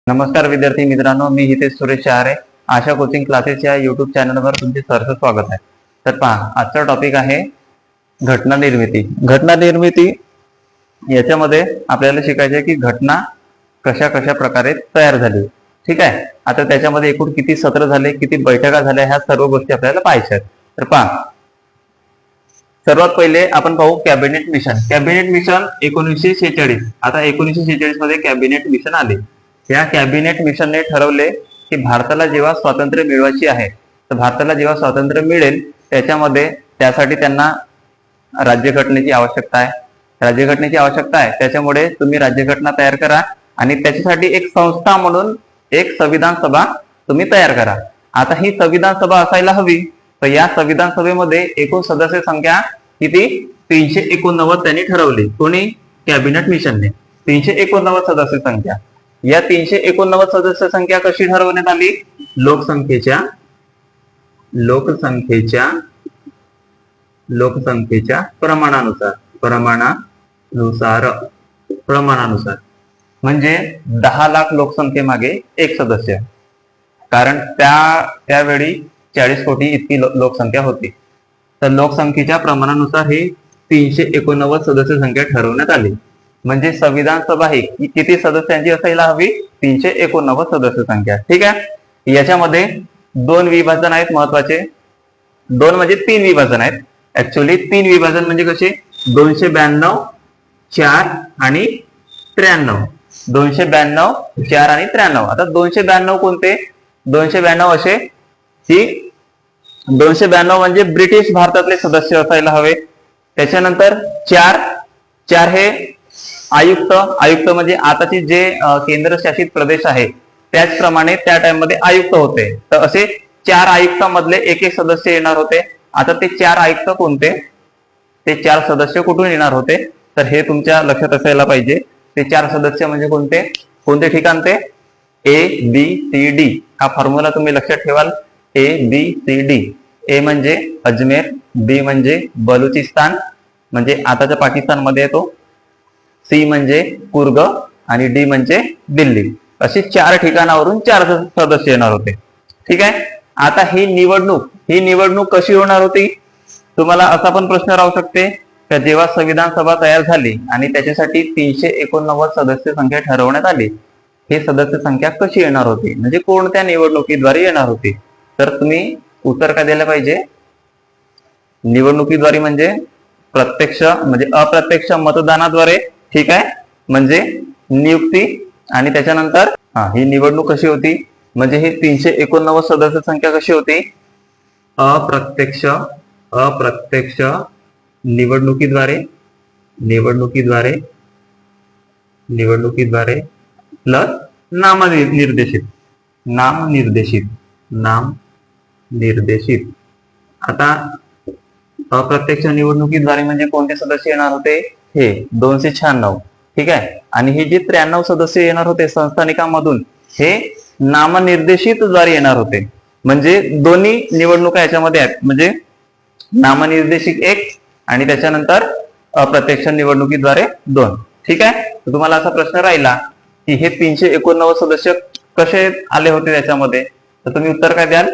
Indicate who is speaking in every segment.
Speaker 1: नमस्कार विद्यार्थी मित्रांनो, मी हितेश सुरेश शहारे. आशा कोचिंग क्लासेस या युट्यूब चॅनलवर तुमचे सहर्ष स्वागत आहे. तर पहा, आजचा टॉपिक आहे घटना निर्मिती. घटना निर्मिती याच्यामध्ये आपल्याला शिकायचे आहे की घटना कशा कशा प्रकारे तयार झाली. ठीक आहे. आता त्याच्यामध्ये एकूण किती सत्र झाले, किती बैठका झाल्या, ह्या सर्व गोष्टी आपल्याला पाहायच्या आहेत. तर पहा, सर्वात पहिले आपण पाहू कॅबिनेट मिशन. Cabinet mission 1946. आता 1946 मध्ये कॅबिनेट मिशन आले. या कॅबिनेट मिशनने ठरवले की भारताला जेव्हा स्वातंत्र्य मिळवायची आहे, तर भारताला जेव्हा स्वातंत्र्य मिळेल त्यासाठी त्यांना राज्यघटनेची आवश्यकता आहे. राज्यघटनेची आवश्यकता आहे, त्याच्यामुळे तुम्ही राज्यघटना तयार करा आणि त्याच्यासाठी एक संस्था म्हणून एक संविधान सभा तुम्ही तयार करा. आता ही संविधान सभा असायला हवी. तर या संविधान सभेमध्ये एकूण सदस्य संख्या किती? 389 त्यांनी ठरवली. कोणी? कॅबिनेट मिशनने. 389 सदस्य संख्या. या 389 सदस्य संख्या कशी ठरवण्यात आली? लोकसंख्येच्या प्रमाणानुसार म्हणजे 10 लाख लोकसंख्येमागे एक सदस्य. कारण त्यावेळी 40 कोटी इतकी लोकसंख्या होती. तर लोकसंख्येच्या प्रमाणानुसार ही 389 सदस्य संख्या ठरवण्यात आली. म्हणजे संविधान सभा ही किती सदस्यांची असायला हवी? 389 सदस्य संख्या. ठीक आहे. याच्यामध्ये 2 विभाजन आहेत महत्वाचे. 2 म्हणजे 3 विभाजन आहेत. ऍक्च्युअली 3 विभाजन म्हणजे कसे? 292, 4 आणि 93. 292, 4 आणि 93. आता 292 कोणते? 292 असे की 292 म्हणजे ब्रिटिश भारतातले सदस्य असायला हवे. त्याच्यानंतर 4 हे आयुक्त म्हणजे आताचे जे केंद्रशासित प्रदेश आहे त्याचप्रमाणे त्या टाइम मध्ये आयुक्त होते. तर असे 4 आयुक्तांमधले एक सदस्य येणार होते. आता ते 4 आयुक्त कोणते? ते 4 सदस्य कुठून येणार होते? तर हे तुमच्या लक्षात असायला पाहिजे. ते 4 सदस्य म्हणजे कोणते ठिकाण? ते ABCD हा फॉर्म्युला तुम्ही लक्षात ठेवाल. ABCD. ए म्हणजे अजमेर, बी म्हणजे बलुचिस्तान म्हणजे आताच्या पाकिस्तानमध्ये येतो, सी म्हणजे कुर्ग आणि डी म्हणजे दिल्ली. असे 4 ठिकाणावरून 4 सदस्य येणार होते. ठीक आहे. आता ही निवडणूक कशी होणार होती? तुम्हाला असा पण प्रश्न राहू शकते की जेव्हा संविधान सभा तयार झाली आणि त्याच्यासाठी 389 सदस्य संख्या ठरवण्यात आली, हे सदस्य संख्या कशी येणार होती, म्हणजे कोणत्या निवडणुकीद्वारे येणार होती? तर तुम्ही उत्तर काय द्यायला पाहिजे? निवडणुकीद्वारे म्हणजे प्रत्यक्ष म्हणजे अप्रत्यक्ष मतदानाद्वारे. ठीक आहे. म्हणजे नियुक्ती. आणि त्याच्यानंतर ही निवडणूक कशी होती? म्हणजे ही 389 सदस्य संख्या कशी होती? अप्रत्यक्ष निवडणुकीद्वारे प्लस नामनिर्देशित. आता अप्रत्यक्ष निवडणुकीद्वारे म्हणजे कोणते सदस्य येणार होते? हे 296. ठीक आहे. आणि हे जे 93 सदस्य येणार होते संस्थानिकांमधून, हे नामनिर्देशित द्वारे येणार होते. म्हणजे दोन्ही निवडणुका याच्यामध्ये आहेत. म्हणजे नामनिर्देशित 1 आणि त्याच्यानंतर अप्रत्यक्ष निवडणुकीद्वारे 2. ठीक आहे. तर तुम्हाला असा प्रश्न राहिला की हे 389 सदस्य कसे आले होते त्याच्यामध्ये, तर तुम्ही उत्तर काय द्याल?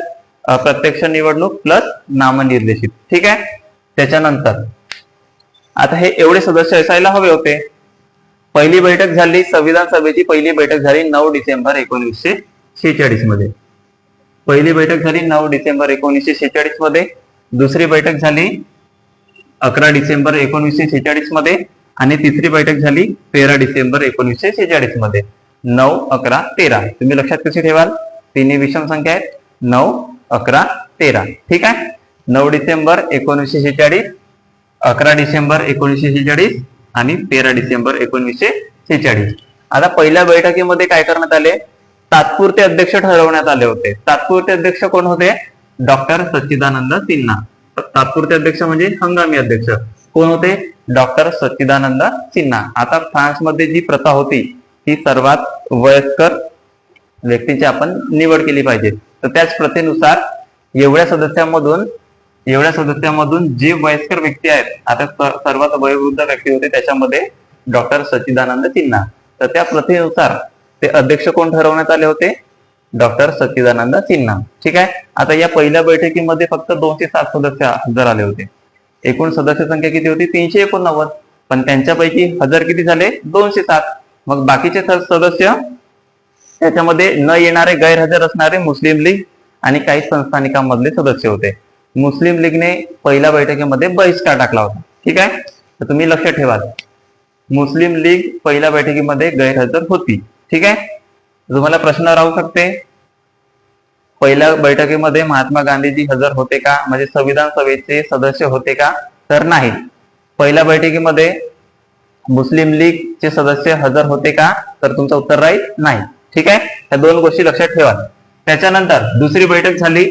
Speaker 1: अप्रत्यक्ष निवडणूक प्लस नामनिर्देशित. ठीक आहे. त्याच्यानंतर आता हे एवढे सदस्य असायला हवे होते. पहिली बैठक झाली, संविधान सभेची पहिली बैठक झाली 9 डिसेंबर 1946 मध्ये. पहिली बैठक झाली 9 डिसेंबर 1946 मध्ये. दुसरी बैठक झाली 11 डिसेंबर 1946 मध्ये आणि तिसरी बैठक झाली 13 डिसेंबर 1946 मध्ये. 9, 11, 13. तुम्ही लक्षात कशी ठेवाल? तिन्ही विषम संख्या आहेत. 9, 11, 13. ठीक आहे. 9 डिसेंबर 1946, 11 डिसेंबर 1946 आणि 13 डिसेंबर 1946. आता पहिल्या बैठकीमध्ये काय करण्यात आले? तात्पुरते अध्यक्ष ठरवण्यात आले होते. तात्पुरते अध्यक्ष कोण होते? डॉक्टर सच्चिदानंद सिन्हा. तात्पुरते अध्यक्ष म्हणजे हंगामी अध्यक्ष कोण होते? डॉक्टर सच्चिदानंद सिन्हा. आता फ्रान्समध्ये जी प्रथा होती ती सर्वात वयस्कर व्यक्तीची आपण निवड केली पाहिजे. तर त्याच प्रथेनुसार एवढ्या सदस्यांमधून जे वयस्कर व्यक्ती आहेत, आता सर्वात वयोवृद्ध व्यक्ती होते त्याच्यामध्ये डॉक्टर सच्चिदानंद सिन्हा. तर त्या प्रथेनुसार ते अध्यक्ष कोण ठरवण्यात आले होते? डॉक्टर सच्चिदानंद सिन्हा. ठीक आहे. आता या पहिल्या बैठकीमध्ये फक्त 207 सदस्य हजर आले होते. एकूण सदस्य संख्या किती होती? 389. पण त्यांच्यापैकी हजर किती झाले? 207. मग बाकीचे सदस्य त्याच्यामध्ये न येणारे, गैरहजर असणारे मुस्लिम लीग आणि काही संस्थानिकांमधले सदस्य होते. मुस्लिम लीगने पहिल्या बैठकीमध्ये बहिष्कार टाकला होता. ठीक आहे. तर तुम्ही लक्षात ठेवा, मुस्लिम लीग पहिल्या बैठकीमध्ये गैरहजर होती. ठीक आहे. तुम्हाला प्रश्न राहू शकते, पहिल्या बैठकीमध्ये महात्मा गांधीजी हजर होते का? म्हणजे संविधान सभेचे सदस्य होते का? तर नाही. पहिल्या बैठकीमध्ये मुस्लिम लीगचे सदस्य हजर होते का? तर तुमचं उत्तर राहील नाही. ठीक आहे. या दोन गोष्टी लक्षात ठेवा. त्याच्यानंतर दुसरी बैठक झाली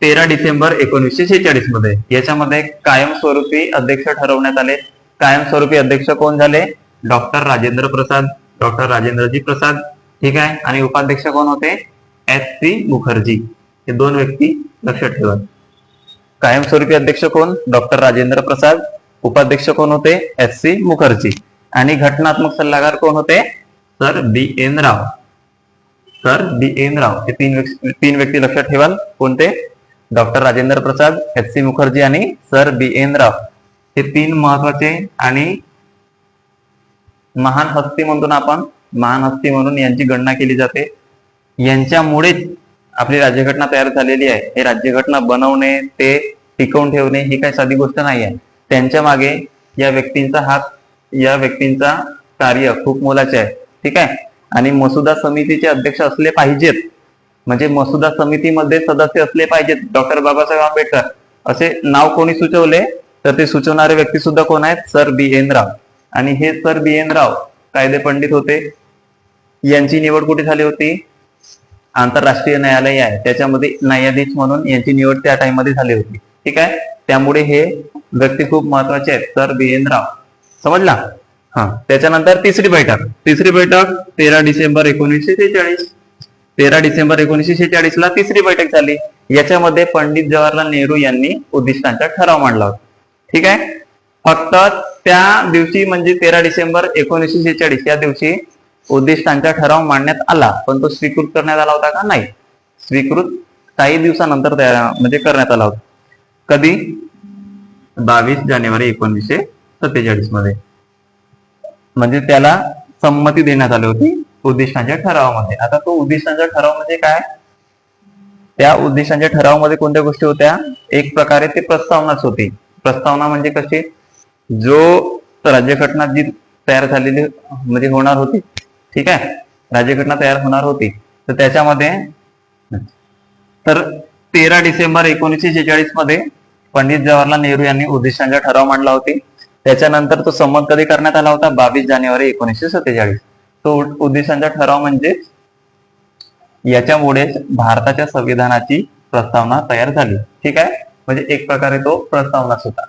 Speaker 1: 13 डिसेंबर 1946 मध्ये. याच्यामध्ये कायमस्वरूपी अध्यक्ष ठरवण्यात आले. कायमस्वरूपी अध्यक्ष कोण झाले? डॉक्टर राजेंद्र प्रसाद, डॉक्टर राजेंद्रजी प्रसाद. ठीक आहे. आणि उपाध्यक्ष कोण होते? एस.सी. मुखर्जी. हे दोन व्यक्ती लक्षात ठेवा. कायमस्वरूपी अध्यक्ष कोण? डॉक्टर राजेंद्र प्रसाद. उपाध्यक्ष कोण होते? एस.सी. मुखर्जी. आणि घटनात्मक सल्लागार कोण होते? Sir B N. Rao. Sir B N. Rao. हे तीन व्यक्ती लक्षात ठेवाल. कोणते? Doctor Rajendra Prasad, S C. मुखर्जी आणि सर बी.एन. राव. हे तीन महत्वाचे आणि महान हस्ती म्हणतो ना आपण, महान हस्ती म्हणून यांची गणना केली जाते. यांच्यामुळेच आपली राज्यघटना तयार झालेली आहे. हे राज्यघटना बनवणे, ते टिकवून ठेवणे ही काही साधी गोष्ट नाही आहे. त्यांच्या मागे या व्यक्तींचा कार्य खूप मोलाचे आहे. ठीक आहे. आणि मसुदा समितीचे अध्यक्ष असले पाहिजेत, म्हणजे मसुदा समितीमध्ये सदस्य असले पाहिजेत. डॉक्टर बाबासाहेब आंबेडकर असे नाव कोणी सुचवले? तर ते सुचवणारे व्यक्ती सुद्धा कोण आहेत? Sir B N. राव. आणि हे सर बी.एन. राव कायदे पंडित होते. यांची निवड कुठे झाली होती? आंतरराष्ट्रीय न्यायालय आहे त्याच्यामध्ये न्यायाधीश म्हणून यांची निवड त्या टाइम मध्ये झाली होती. ठीक आहे. त्यामुळे हे व्यक्ती खूप महत्वाचे आहेत, सर बी.एन. राव. समजला? हा. त्याच्यानंतर तिसरी बैठक 13 डिसेंबर 1946. 13 डिसेंबर 1946 ला तिसरी बैठक झाली. याच्यामध्ये पंडित जवाहरलाल नेहरू यांनी उद्दिष्टांचा ठराव मांडला होता. ठीक आहे. फक्त त्या दिवशी म्हणजे 13 डिसेंबर 1946 या दिवशी उद्दिष्टांचा ठराव मांडण्यात आला, पण तो स्वीकृत करण्यात आला होता का? नाही. स्वीकृत काही दिवसानंतर म्हणजे करण्यात आला होता. कधी? 22 जानेवारी 1947 मध्ये. म्हणजे त्याला संमती देण्यात आली होती उद्दिष्टांच्या ठरावामध्ये. आता तो उद्दिष्टांचा ठराव म्हणजे काय? त्या उद्दिष्टांच्या ठरावामध्ये कोणत्या गोष्टी होत्या? एक प्रकारे ते प्रस्तावनाच होती. प्रस्तावना म्हणजे कशी? जो राज्यघटना जी तयार झालेली म्हणजे होणार होती. ठीक आहे. राज्यघटना तयार होणार होती तर त्याच्यामध्ये 13 डिसेंबर 1946 मध्ये पंडित जवाहरलाल नेहरू यांनी उद्दिष्टांचा ठराव मांडला होती. त्याच्यानंतर तो संमत कधी करण्यात आला होता? 22 जानेवारी 1947. तो उद्दिष्टांचा ठराव म्हणजे याच्यामुळे भारताच्या संविधानाची प्रस्तावना तयार झाली. ठीक आहे. म्हणजे एक प्रकारे तो प्रस्तावनाच होता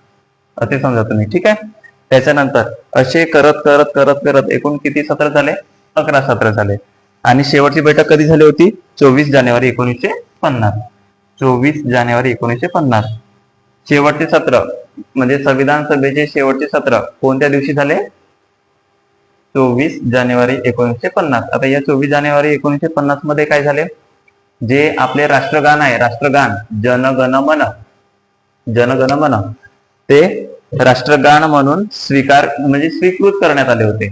Speaker 1: असे समजा तुम्ही. ठीक आहे. त्याच्यानंतर असे करत करत करत करत एकूण किती सत्र झाले? 11 सत्र झाले. आणि शेवटची बैठक कधी झाली होती? 24 जानेवारी 1950. 24 जानेवारी 1950. शेवटचे सत्र म्हणजे संविधान सभेचे शेवटचे सत्र कोणत्या दिवशी झाले? 24 जानेवारी 1950. आता या 24 जानेवारी 1950 मध्ये काय झाले? जे आपले राष्ट्रगान आहे, राष्ट्रगान जनगण मन, ते राष्ट्रगान म्हणून स्वीकृत करण्यात आले होते.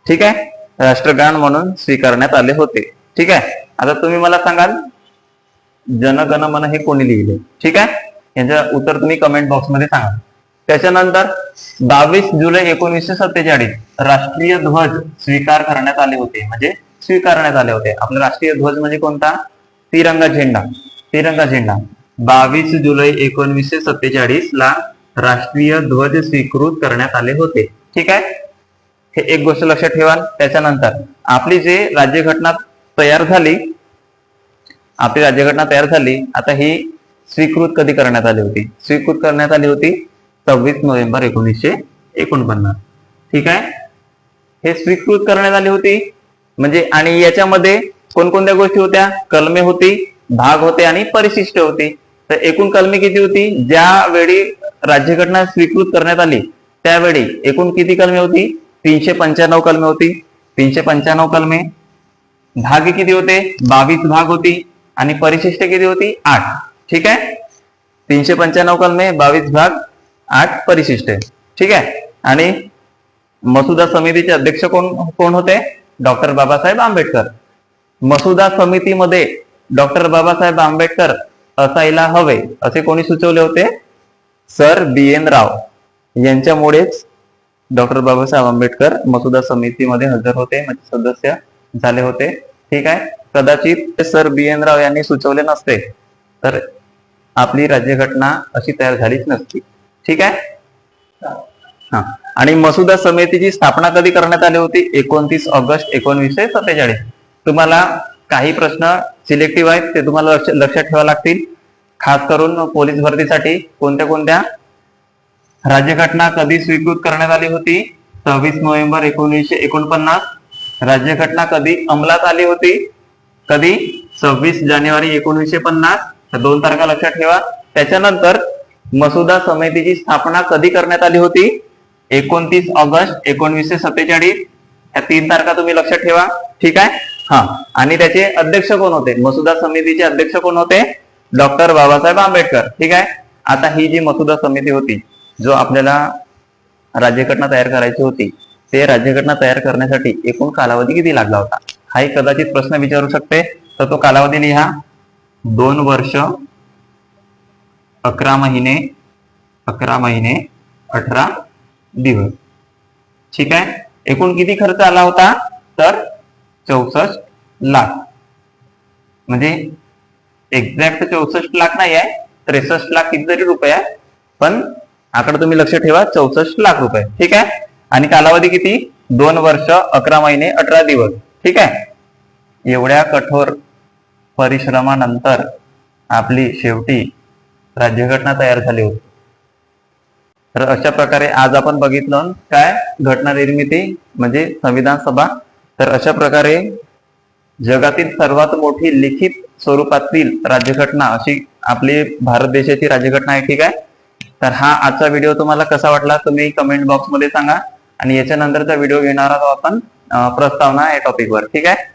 Speaker 1: ठीक आहे. राष्ट्रगान म्हणून स्वीकारण्यात आले होते. ठीक आहे. आता तुम्ही मला सांगाल जनगण मन हे कोणी लिहिले? ठीक आहे. याचं उत्तर तुम्ही कमेंट बॉक्स मध्ये सांगा. त्याच्यानंतर 22 जुलै 1947 राष्ट्रीय ध्वज स्वीकार करण्यात आले होते. म्हणजे स्वीकारण्यात आले होते. आपला राष्ट्रीय ध्वज म्हणजे कोणता? तिरंगा झेंडा. 22 जुलै 1947 ला राष्ट्रीय ध्वज स्वीकृत करण्यात आले होते. ठीक आहे. हे एक गोष्ट लक्षात ठेवा. त्याच्यानंतर आपली जे राज्यघटना तयार झाली, आता ही स्वीकृत कधी करण्यात आली होती? स्वीकृत करण्यात आली होती 26 नोव्हेंबर 1949. ठीक आहे. हे स्वीकृत करण्यात आली होती म्हणजे, आणि याच्यामध्ये कोणकोणत्या गोष्टी होत्या? कलमे होती, भाग होते आणि परिशिष्ट होती. तर एकूण कलमे किती होती? ज्यावेळी राज्यघटना स्वीकृत करण्यात आली त्यावेळी एकूण किती कलमे होती? 395 कलमे होती. 395 कलमे, भाग किती होते? 22 भाग होती आणि परिशिष्ट किती होती? 8. ठीक आहे, 395 कलमे, 22 भाग, 8 परिशिष्ट. ठीक आहे. आणि मसुदा समितीचे अध्यक्ष कोण होते? डॉक्टर बाबासाहेब आंबेडकर. मसुदा समितीमध्ये डॉक्टर बाबासाहेब आंबेडकर असायला हवे असे कोणी सुचवले होते? सर BN राव यांच्यामुळेच डॉक्टर बाबासाहेब आंबेडकर मसुदा समितीमध्ये हजर होते, म्हणजे सदस्य झाले होते. ठीक आहे. कदाचित सर BN राव यांनी सुचवले नसते तर आपली राज्यघटना अशी तयार झालीच नसती. ठीक आहे. हा, आणि मसुदा समितीची स्थापना कधी करण्यात आली होती? 29 ऑगस्ट 1947. तुम्हाला काही प्रश्न सिलेक्टिव्ह आहेत ते तुम्हाला लक्षात ठेवावे लागतील. खास करून पोलीस भरतीसाठी कोणत्या राज्यघटना कधी स्वीकृत करण्यात आली होती? 26 नोव्हेंबर 1949. राज्यघटना कधी अंमलात आली होती? कधी? 26 जानेवारी 1950. 2 तारखा लक्षात ठेवा. त्याच्यानंतर मसुदा समितीची स्थापना कधी करण्यात आली होती? 29 ऑगस्ट 1947. या 3 तारखा तुम्ही लक्षात ठेवा. ठीक आहे. हा, आणि त्याचे अध्यक्ष कोण होते? मसुदा समितीचे अध्यक्ष कोण होते? डॉक्टर बाबासाहेब आंबेडकर. ठीक आहे. आता ही जी मसुदा समिती होती, जो आपल्याला राज्यघटना तयार करायची होती, ते राज्यघटना तयार करण्यासाठी एकूण कालावधी किती लागला होता? हा एक कदाचित प्रश्न विचारू शकते. तर तो कालावधी लिहा. 2 वर्ष 11 महिने 18 दिवस. ठीक आहे. एकूण किती खर्च आला होता? तर 64 लाख. म्हणजे एक्झॅक्ट 64 लाख नाही आहे, 63 लाख कितीतरी रुपये आहे, पण आकडा तुम्ही लक्षात ठेवा, 64 लाख रुपये. ठीक आहे. आणि कालावधी किती? 2 वर्ष 11 महिने 18 दिवस. ठीक आहे. एवढ्या कठोर परिश्रमानंतर आपली शेवटी राज्यघटना तयार झाली होती. तर अशा प्रकारे आज आपण बघितलं काय? घटना निर्मिती म्हणजे संविधान सभा. तर अशा प्रकारे जगातील सर्वात मोठी लिखित स्वरूपातील राज्यघटना अशी आपली भारत देशाची राज्यघटना आहे. ठीक आहे. तर हा आजचा व्हिडिओ तुम्हाला कसा वाटला तुम्ही कमेंट बॉक्समध्ये सांगा, आणि याच्यानंतरचा व्हिडिओ घेणार आहोत आपण प्रस्तावना या टॉपिकवर. ठीक आहे.